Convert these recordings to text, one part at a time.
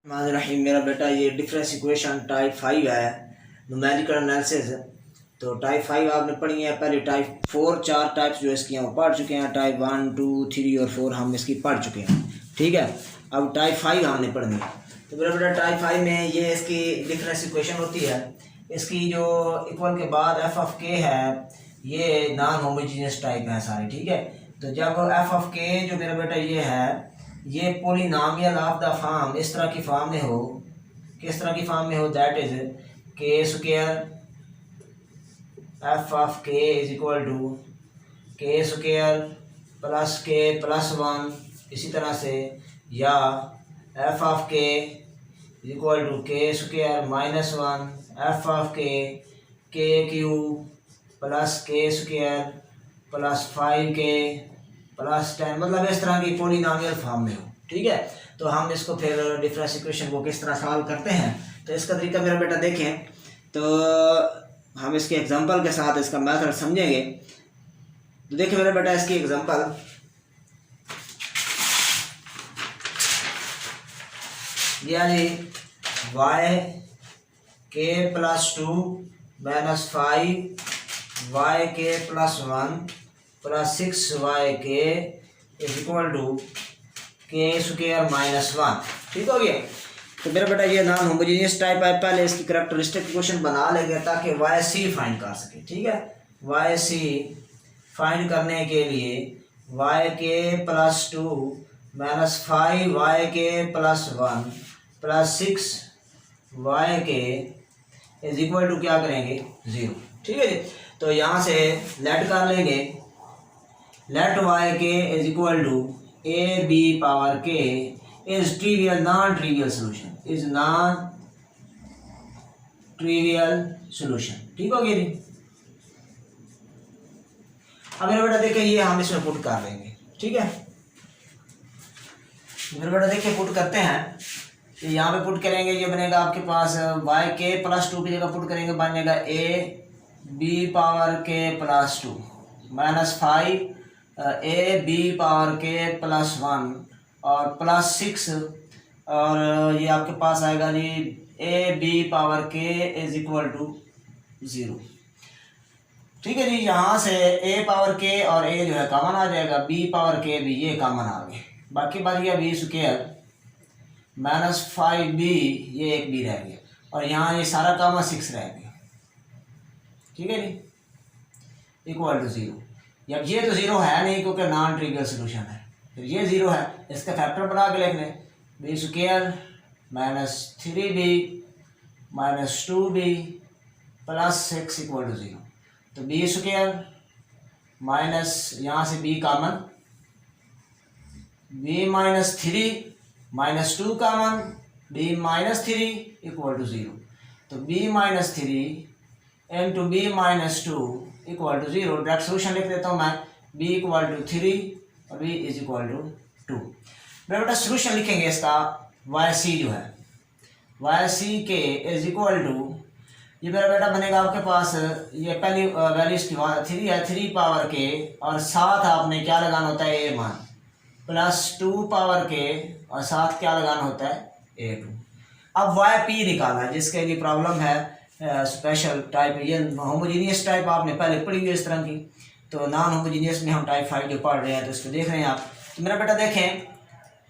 रहीम। मेरा बेटा ये डिफरेंस इक्वेशन टाइप 5 है, न्यूमेरिकल एनालिसिस। तो टाइप 5 आपने पढ़ी है। पहले टाइप 4 4 टाइप्स जो इसकी हैं वो पढ़ चुके हैं। टाइप 1 2 3 और 4 हम इसकी पढ़ चुके हैं। ठीक है, अब टाइप 5 हमने पढ़नी है। तो मेरा बेटा टाइप 5 में ये इसकी डिफरेंस इक्वेशन होती है। इसकी जो इक्वल के बाद एफ ऑफ के है, ये नॉन होमोजीनियस टाइप है सारे। ठीक है, तो जब एफ ऑफ के जो मेरा बेटा ये है, ये पोलिनोमियल ऑफ द फॉर्म इस तरह की फॉर्म में हो, किस तरह की फॉर्म में हो, दैट इज के स्क्वायर एफ ऑफ के इज इक्वल टू के स्क्वायर प्लस के प्लस 1, इसी तरह से, या एफ ऑफ के इज इक्वल टू के स्क्वायर माइनस 1 एफ ऑफ के क्यूब प्लस के स्क्वायर प्लस 5k प्लस 10, मतलब इस तरह की पोलिनोमियल फॉर्म में हो। ठीक है, तो हम इसको फिर डिफरेंस इक्वेशन को किस तरह सॉल्व करते हैं, तो इसका तरीका मेरा बेटा देखें। तो हम इसके एग्जांपल के साथ इसका मेथड समझेंगे। तो देखिए मेरा बेटा, इसकी एग्जांपल, यानी वाई के प्लस 2 माइनस 5 वाई के प्लस 1 प्लस 6y के इज इक्वल टू के स्क्वायर माइनस 1। ठीक हो गया। तो मेरा बेटा ये नॉन होमोजीनियस टाइप है। पहले इसकी करैक्टरिस्टिक इक्वेशन बना लेंगे ताकि वाई सी फाइंड कर सके। ठीक है, वाई सी फाइंड करने के लिए वाई के प्लस 2 माइनस 5 वाई के प्लस 1 प्लस 6y के इज इक्वल टू क्या करेंगे, 0। ठीक है जी, तो यहाँ से लेट कर लेंगे, let y k is equal to a B power के is trivial non trivial solution, is non trivial solution. ठीक हो गया जी। अब मेरा बेटा देखिए, ये हम इसमें पुट कर लेंगे। ठीक है, मेरा बेटा देखिए पुट करते हैं। तो यहाँ पे पुट करेंगे, ये बनेगा आपके पास वाई के प्लस 2 की जगह पुट करेंगे, बनेगा A B power K plus 2 minus 5 A B power K plus 1 और प्लस 6, और ये आपके पास आएगा जी ए बी पावर के इज इक्वल टू 0। ठीक है जी, यहाँ से ए पावर के और ए जो है कॉमन आ जाएगा, बी पावर के भी ये कॉमन आ गए, बाकी बच गया बी स्क्वायर माइनस 5b, ये एक बी रह गया, और यहाँ ये सारा कॉमन 6 रह गया। ठीक है जी, इक्वल टू 0। अब ये तो 0 है नहीं क्योंकि नॉन ट्रिवियल सोल्यूशन है, फिर ये 0 है, इसका फैक्टर बना के लिख लें, B square minus 3b minus 2b plus 6 equal to 0। तो बी स्क्वायर माइनस, यहाँ से b common, b minus 3 minus 2 common, b minus 3 equal to 0। तो b minus 3 into B minus 2 equal to 0। Direct solution लिख देता हूँ मैं, b equal to 3 और b is equal to 2। मेरा बेटा सोल्यूशन लिखेंगे इसका, वाई सी जो है, वाई सी के इज इक्वल टू, ये मेरा बेटा बनेगा आपके पास, ये पहली वैल्यू इसकी 3 है, 3 पावर के और साथ आपने क्या लगाना होता है, ए मान, प्लस 2 पावर के और साथ क्या लगाना होता है, a2। अब वाई पी निकालना है, जिसके लिए प्रॉब्लम है स्पेशल टाइप। ये होमोजीनियस टाइप आपने पहले पढ़ी हुई इस तरह की, तो नॉन होमोजीनियस में हम टाइप 5 जो पढ़ रहे हैं, तो इसको देख रहे हैं आप। तो मेरा बेटा देखें,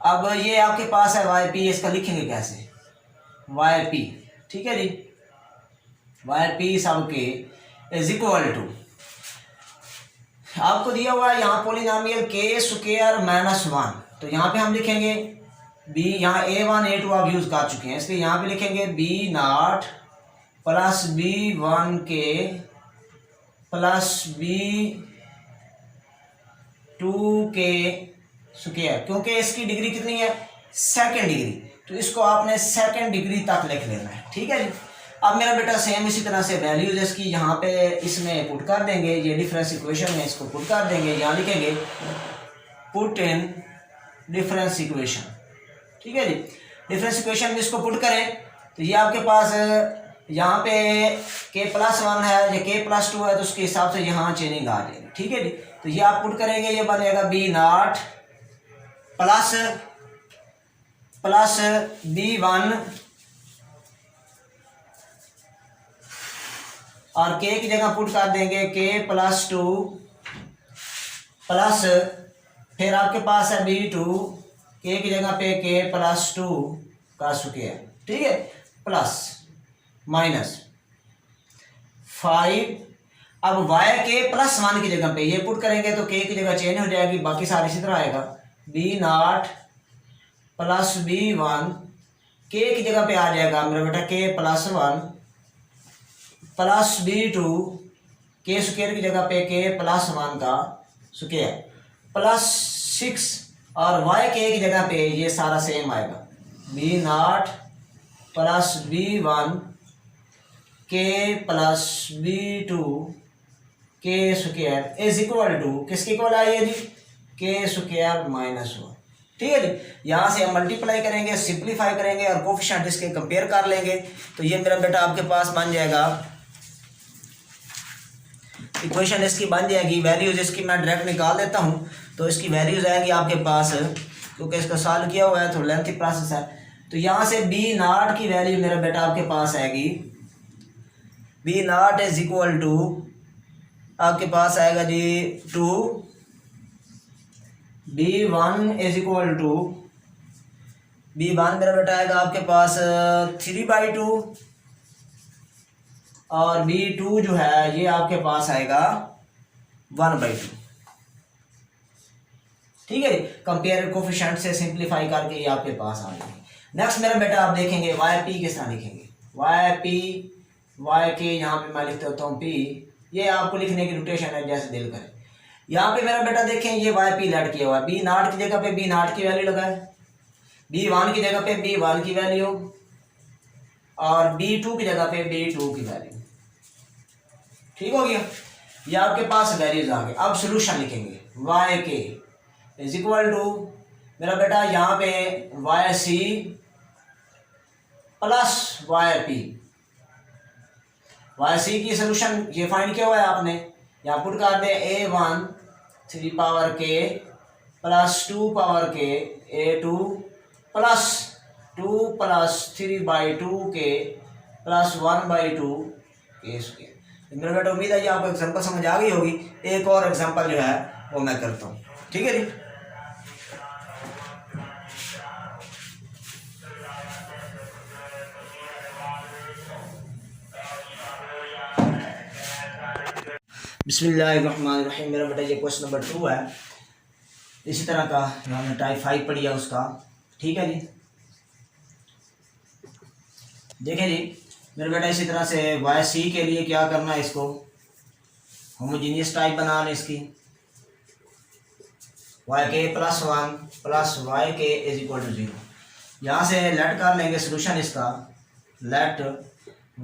अब ये आपके पास है वाई पी, इसका लिखेंगे कैसे, वाई पी। ठीक है जी, वाई पी सब के इज इक्वल टू, आपको दिया हुआ है यहाँ पोलिनोमियल के स्क्वायर माइनस 1, तो यहाँ पे हम लिखेंगे b, यहाँ a1 a2 आप यूज कर चुके हैं, इसलिए यहाँ पे लिखेंगे b0 प्लस b1 के प्लस b2 के स्क्वायर, क्योंकि इसकी डिग्री कितनी है, सेकंड डिग्री, तो इसको आपने सेकंड डिग्री तक लिख लेना है। ठीक है जी। अब मेरा बेटा सेम इसी तरह से वैल्यूज इसकी यहाँ पे इसमें पुट कर देंगे, ये डिफरेंस इक्वेशन में इसको पुट कर देंगे, यहाँ लिखेंगे पुट इन डिफरेंस इक्वेशन। ठीक है जी, डिफरेंस इक्वेशन में इसको पुट करें, तो ये आपके पास यहाँ पे के प्लस 1 है, ये के प्लस 2 है, तो उसके हिसाब से यहाँ चेंजिंग आ जाएगी। ठीक है जी, तो ये आप पुट करेंगे, ये बनेगा b0 प्लस प्लस B1 और के की जगह पुट कर देंगे K+2 प्लस फिर आपके पास है B2 के की जगह पे K+2 का स्क्वायर, ठीक है, प्लस माइनस 5। अब y के +1 की जगह पे ये पुट करेंगे तो k की जगह चेंज हो जाएगी, बाकी सारे इसी तरह आएगा। B0 प्लस B1 k की जगह पे आ जाएगा मेरा बेटा K+1 प्लस B2 के स्क्वायर की जगह पे K+1 का स्क्वायर प्लस 6 और y के की जगह पे ये सारा सेम आएगा। B0 प्लस B1 K+B2 के स्क्वायर इज इक्वल टू किसके इक्वल आई है जी, के स्क्वायर -1, ठीक है जी। यहाँ से हम मल्टीप्लाई करेंगे, सिंप्लीफाई करेंगे और कोफिशिएंट इसके कंपेयर कर लेंगे तो ये मेरा बेटा आपके पास बन जाएगा, इक्वेशन इसकी बन जाएगी। वैल्यूज इसकी मैं डायरेक्ट निकाल देता हूँ तो इसकी वैल्यूज आएंगी आपके पास, क्योंकि इसको सॉल्व किया हुआ है तो लेंथी प्रोसेस है। तो यहाँ से B0 की वैल्यू मेरा बेटा आपके पास आएगी, B0 इज इक्वल टू आपके पास आएगा जी 2, B1 is equal to B1 मेरा बेटा आएगा आपके पास 3/2 और B2 जो है ये आपके पास आएगा 1/2, ठीक है। कंपेयर कोफिशिएंट से सिंप्लीफाई करके ये आपके पास आ जाएंगे। नेक्स्ट मेरा बेटा आप देखेंगे YP किस तरह लिखेंगे, YP के यहाँ पे मैं लिख देता हूँ P, ये आपको लिखने की रोटेशन है जैसे दिल करे। यहाँ पे मेरा बेटा देखें ये YP लेट किया हुआ है, B0 की जगह पे B0 की वैल्यू लगाए, B1 की जगह पे B1 की वैल्यू और B2 की जगह पे B2 की वैल्यू, ठीक हो गया। ये आपके पास वैल्यूज आ गए। अब सोल्यूशन लिखेंगे, YK इज इक्वल टू मेरा बेटा यहाँ पे YC प्लस YP, YC की सोल्यूशन ये फाइंड किया हुआ है आपने, यहाँ पुट कर दे A1 3 power K plus 2 power K A2 plus 2 plus 3/2 K plus 1/2 K square. मेरा बेटा उम्मीद है ये आपको एग्जांपल समझ आ गई होगी। एक और एग्जांपल जो है वो मैं करता हूँ, ठीक है जी। बिस्मिल्लाहिर्रहमानिर्रहीम। मेरा बेटा ये क्वेश्चन नंबर 2 है, इसी तरह का हमने टाइप 5 पढ़ी है उसका, ठीक है जी। देखें जी मेरे बेटा इसी तरह से YC के लिए क्या करना है, इसको होमोजीनियस टाइप बना लें इसकी, YK +1 plus YK is equal to 0। यहाँ से लेट कर लेंगे सोल्यूशन इसका, let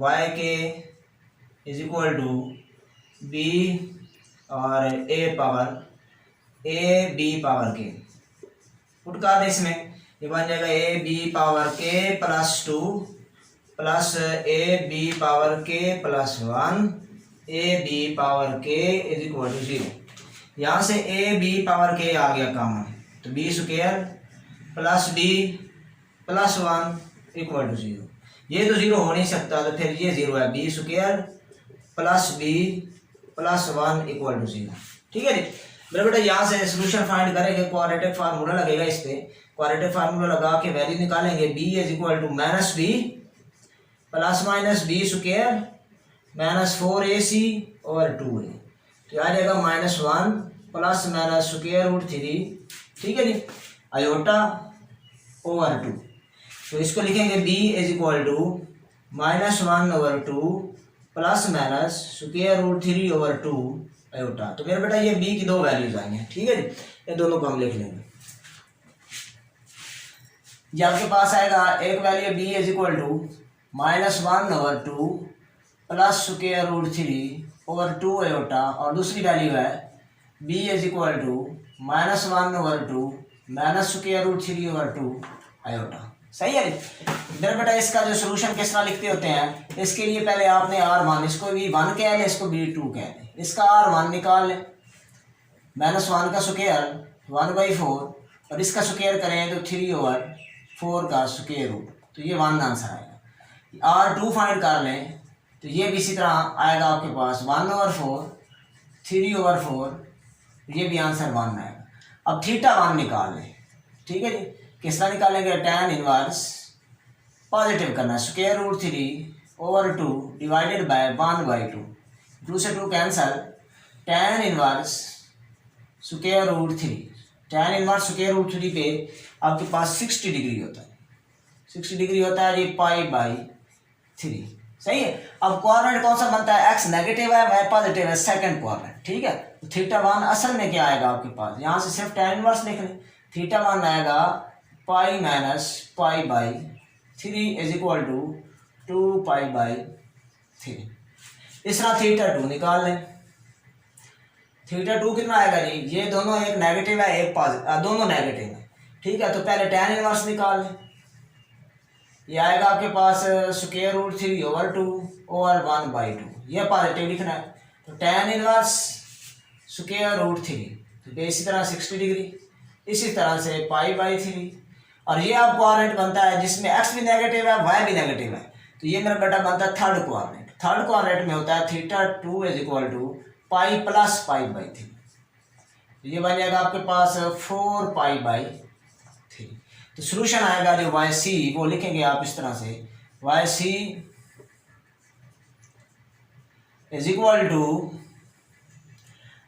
YK is equal to B और A power AB power K put कर दे इसमें, ये बन जाएगा AB power K plus 2 plus AB power K plus 1 AB power K is equal to 0। यहाँ से AB पावर K आ गया कॉमन तो B square plus B plus 1 equal to 0। ये तो 0 हो नहीं सकता तो फिर ये 0 है, B square plus B plus 1 equal to 0, ठीक है जी। मेरे बेटा यहाँ से सोल्यूशन फाइंड करेंगे, क्वाड्रेटिक फार्मूला लगेगा इस पे, क्वाड्रेटिक फार्मूला लगा के वैल्यू निकालेंगे। B is equal to -B plus minus B square -4AC और 2A, तो आ जाएगा -1 प्लस माइनस स्क्वायर रूट 3, ठीक है जी, आयोटा ओवर 2। तो इसको लिखेंगे B is equal to -1/2 plus minus square root 3 over 2 iota. तो मेरे बेटा ये B की दो वैल्यूज आई हैं, ठीक है जी, ये दोनों को हम लिख लेंगे। ये आपके पास आएगा एक value B is equal to -1/2 plus square root 3 over 2 iota, और दूसरी वैल्यू है B is equal to -1/2 minus square root 3 over 2 iota. सही है। मेरे बेटा इसका जो सोल्यूशन किस तरह लिखते होते हैं, इसके लिए पहले आपने R1 इसको B1 कह लें, इसको B2 कह लें, इसका R1 निकाल लें, -1 का स्क्वायर 1/4 और इसका स्क्वायर करें तो 3 ओवर 4 का स्क्वायर रूट, तो ये 1 आंसर आएगा। R2 फाइंड कर लें तो ये भी इसी तरह आएगा आपके पास 1/4, 3/4, ये भी आंसर 1 आएगा। अब θ1 निकाल लें, ठीक है जी। किस तरह निकालेंगे, tan इनवर्स पॉजिटिव करना, स्क्वायर रूट 3/2 डिवाइडेड बाय 1/2, 2 से 2 cancel, tan inverse square root 3, tan inverse square root 3 पे आपके पास 60 डिग्री होता है, 60 डिग्री होता है ये π/3, सही है। अब क्वाड्रेंट कौन सा बनता है, x नेगेटिव है y पॉजिटिव है, सेकंड क्वाड्रेंट, ठीक है। तो θ1 असल में क्या आएगा आपके पास, यहाँ से सिर्फ tan इनवर्स लिख लें, θ1 आएगा π-π/3 इज इक्वल टू 2π/3। इस तरह θ2 निकाल लें, θ2 कितना आएगा जी, ये दोनों एक नेगेटिव है एक पॉजिटिव, दोनों नेगेटिव है, ठीक है। तो पहले tan इनवर्स निकाल लें, ये आएगा आपके पास स्क्वायर रूट 3/2 ओवर 1/2, ये पॉजिटिव लिखना है। तो tan इनवर्स स्क्वायर रूट 3, तो इसी तरह 60 डिग्री, इसी तरह से π/3, और ये अब क्वाड्रेंट बनता है जिसमें x भी नेगेटिव है y भी नेगेटिव है, तो ये मेरा बेटा बनता है थर्ड क्वाड्रेंट। थर्ड क्वाड्रेंट में होता है θ2 इज इक्वल टू π + π/3, ये बन जाएगा आपके पास 4π/3। तो सोल्यूशन आएगा जो YC वो लिखेंगे आप इस तरह से, YC is equal to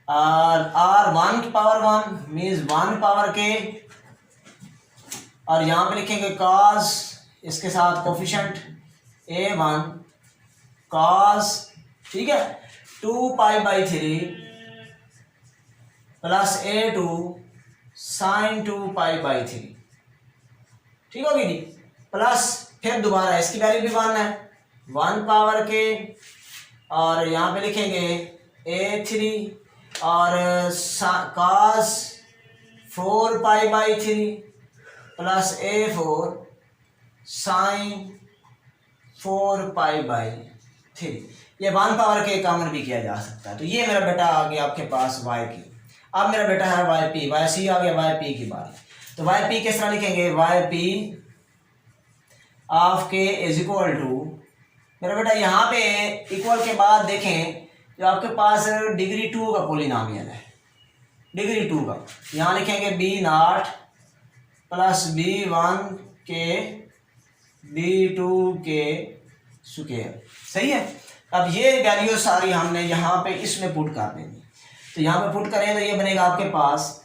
R1 की पावर 1 मीन्स 1 पावर के, और यहाँ पे लिखेंगे cos, इसके साथ कोफिशिएंट A1 cos, ठीक है, 2π/3 प्लस A2 sin 2π/3, ठीक होगी जी। प्लस फिर दोबारा इसकी वैल्यू भी 1 है, 1 पावर के, और यहाँ पे लिखेंगे A3 और cos 4π/3 प्लस A4 sin 4π/3, ये 1 पावर के कॉमन भी किया जा सकता है। तो ये मेरा बेटा आ गया आपके पास y की। अब मेरा बेटा है YP, YC आ गया, YP की बात। तो YP किस तरह लिखेंगे, YP ऑफ के इज इक्वल टू, मेरा बेटा यहाँ पे इक्वल के बाद देखें जो आपके पास डिग्री 2 का पॉलिनोमियल है, डिग्री 2 का, यहाँ लिखेंगे B0 प्लस B1 के B2 के स्क्वायर, सही है। अब ये वैल्यू सारी हमने यहाँ पे इसमें पुट कर देंगे, तो यहाँ पे पुट करें तो ये बनेगा आपके पास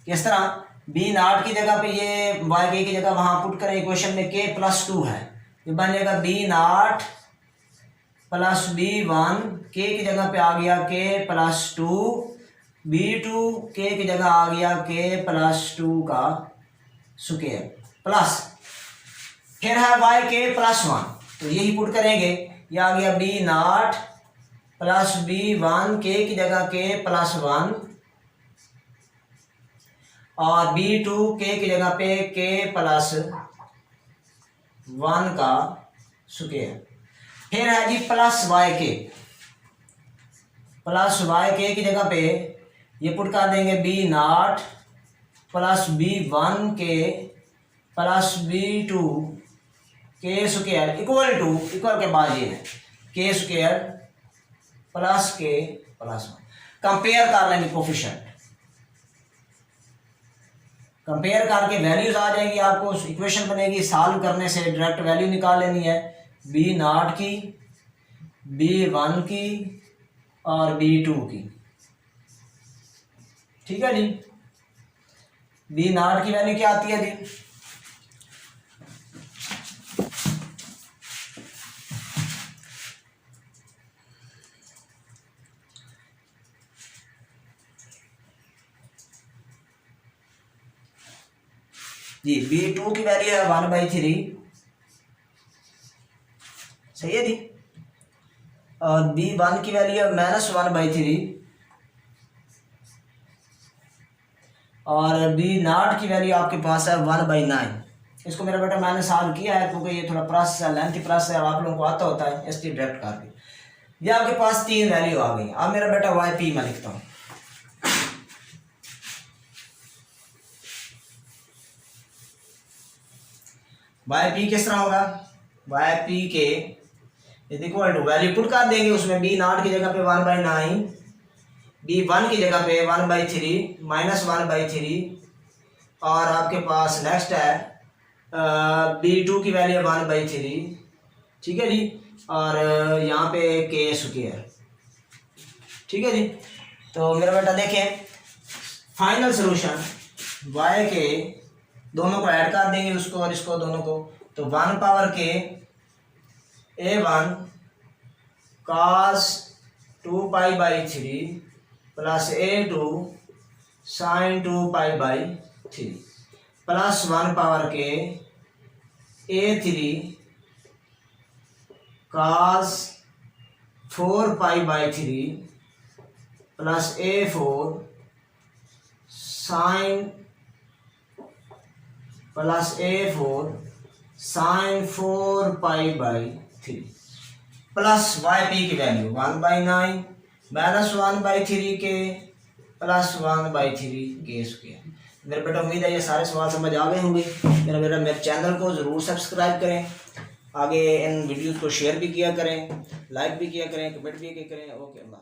किस तरह, B0 की जगह पे ये YK की जगह वहाँ पुट करें, इक्वेशन में K + 2 है, ये बन जाएगा B0 प्लस B1, K की जगह पे आ गया K + 2, B2 K की जगह आ गया K + 2 का स्क्वायर, प्लस फिर है YK + 1, तो यही पुट करेंगे, ये आ गया B0 प्लस B1, K की जगह K + 1, और B2 K की जगह पे K + 1 का स्क्वायर, फिर है जी प्लस YK की जगह पे ये पुट कर देंगे B0 प्लस B1 के प्लस B2 के स्क्वायर इक्वल के बाद ये है के स्क्वायर प्लस के प्लस 1। कंपेयर कर लेंगे कोफिशिएंट, कंपेयर करके वैल्यूज आ जाएगी, आपको इक्वेशन बनेगी, सॉल्व करने से डायरेक्ट वैल्यू निकाल लेनी है, B0 की, B1 की और B2 की, ठीक है जी। B0 की वैल्यू क्या आती है जी, B2 की वैल्यू है 1/3, सही है जी, और B1 की वैल्यू है -1/3, और B0 की वैल्यू आपके पास है 1/9। इसको मेरा बेटा मैंने सॉल्व किया है क्योंकि ये थोड़ा प्रोसेस है, लेंथी प्रोसेस है, आप लोगों को आता होता है, इसलिए डायरेक्ट करके ये आपके पास 3 वैल्यू आ गई। अब मेरा बेटा YP मैं लिखता हूँ, वाई पी किस तरह होगा, Y P K is equal to value put कर देंगे उसमें, बी नॉट की जगह पे 1/9, बी 1 की जगह पे 1/3 माइनस 1/3, और आपके पास नेक्स्ट है बी 2 की वैल्यू 1/3, ठीक है जी, और यहाँ पे के स्क्वायर, ठीक है जी। तो मेरा बेटा देखें फाइनल सोल्यूशन वाई के दोनों को ऐड कर देंगे, उसको और इसको दोनों को, तो 1 पावर के A1 cos 2π/3 plus A2 sin 2π/3 plus 1 power k A3 cos 4π/3 plus A4 sin plus A4 sin 4π/3 plus y p की वैल्यू 1/9 माइनस 1/3 के प्लस 1/3 के स्क्वायर। मेरे बेटा उम्मीद है ये सारे सवाल समझ आ गए होंगे। मेरे चैनल को ज़रूर सब्सक्राइब करें, आगे इन वीडियोस को शेयर भी किया करें, लाइक भी किया करें, कमेंट भी किया करें। ओके, अल्लाह।